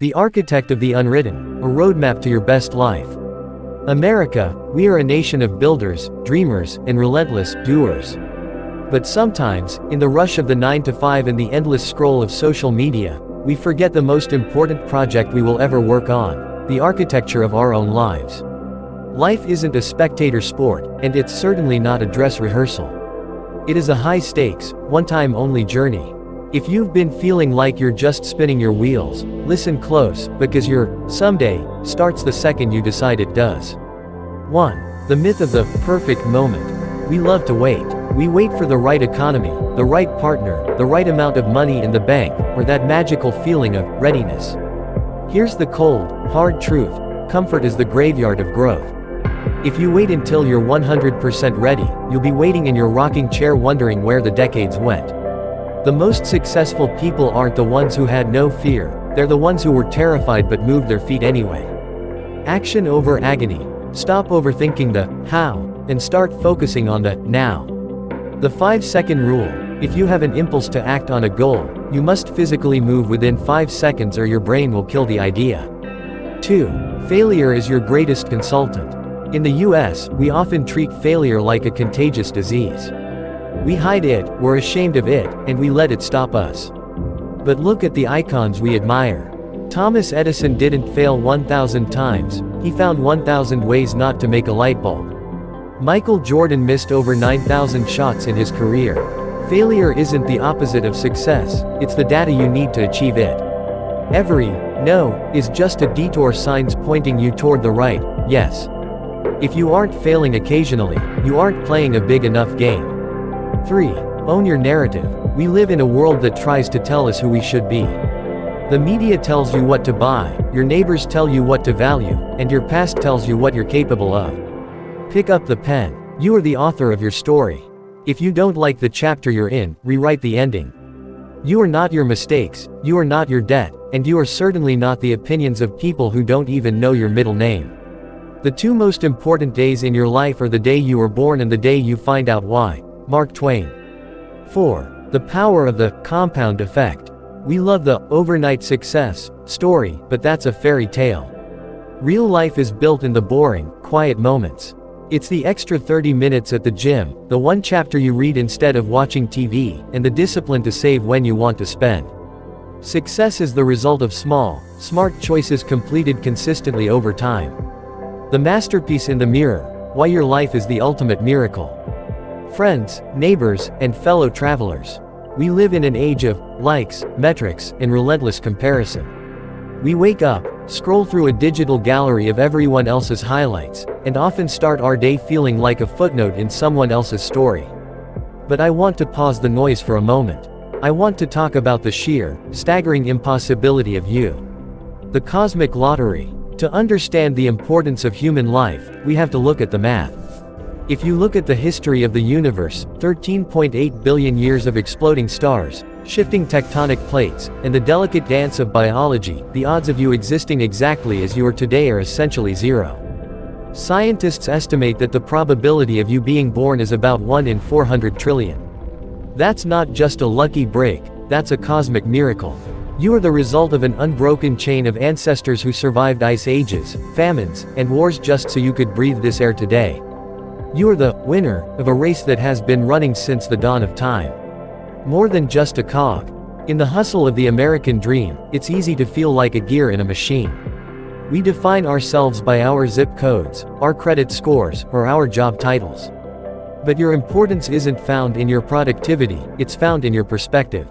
The architect of the unwritten, a roadmap to your best life. America, we are a nation of builders, dreamers, and relentless doers. But sometimes, in the rush of the 9 to 5 and the endless scroll of social media, we forget the most important project we will ever work on, the architecture of our own lives. Life isn't a spectator sport, and it's certainly not a dress rehearsal. It is a high-stakes, one-time only journey. If you've been feeling like you're just spinning your wheels, listen close, because your someday starts the second you decide it does. 1. The myth of the perfect moment. We love to wait. We wait for the right economy, the right partner, the right amount of money in the bank, or that magical feeling of readiness. Here's the cold, hard truth: comfort is the graveyard of growth. If you wait until you're 100% ready, you'll be waiting in your rocking chair wondering where the decades went. The most successful people aren't the ones who had no fear, they're the ones who were terrified but moved their feet anyway. Action over agony. Stop overthinking the how, and start focusing on the now. The 5-second rule. If you have an impulse to act on a goal, you must physically move within 5 seconds or your brain will kill the idea. 2. Failure is your greatest consultant. In the US, we often treat failure like a contagious disease. We hide it, we're ashamed of it, and we let it stop us. But look at the icons we admire. Thomas Edison didn't fail 1,000 times, he found 1,000 ways not to make a light bulb. Michael Jordan missed over 9,000 shots in his career. Failure isn't the opposite of success, it's the data you need to achieve it. Every no is just a detour, signs pointing you toward the right yes. If you aren't failing occasionally, you aren't playing a big enough game. 3. Own your narrative. We live in a world that tries to tell us who we should be. The media tells you what to buy, your neighbors tell you what to value, and your past tells you what you're capable of. Pick up the pen. You are the author of your story. If you don't like the chapter you're in, rewrite the ending. You are not your mistakes, you are not your debt, and you are certainly not the opinions of people who don't even know your middle name. The two most important days in your life are the day you were born and the day you find out why. Mark Twain. 4. The power of the compound effect. We love the overnight success story, but that's a fairy tale. Real life is built in the boring, quiet moments. It's the extra 30 minutes at the gym, the one chapter you read instead of watching TV, and the discipline to save when you want to spend. Success is the result of small, smart choices completed consistently over time. The masterpiece in the mirror: why your life is the ultimate miracle. Friends, neighbors, and fellow travelers. We live in an age of likes, metrics, and relentless comparison. We wake up, scroll through a digital gallery of everyone else's highlights, and often start our day feeling like a footnote in someone else's story. But I want to pause the noise for a moment. I want to talk about the sheer, staggering impossibility of you. The cosmic lottery. To understand the importance of human life, we have to look at the math. If you look at the history of the universe, 13.8 billion years of exploding stars, shifting tectonic plates, and the delicate dance of biology, the odds of you existing exactly as you are today are essentially zero. Scientists estimate that the probability of you being born is about 1 in 400 trillion. That's not just a lucky break, that's a cosmic miracle. You are the result of an unbroken chain of ancestors who survived ice ages, famines, and wars just so you could breathe this air today. You are the winner of a race that has been running since the dawn of time. More than just a cog. In the hustle of the American dream, it's easy to feel like a gear in a machine. We define ourselves by our zip codes, our credit scores, or our job titles. But your importance isn't found in your productivity, it's found in your perspective.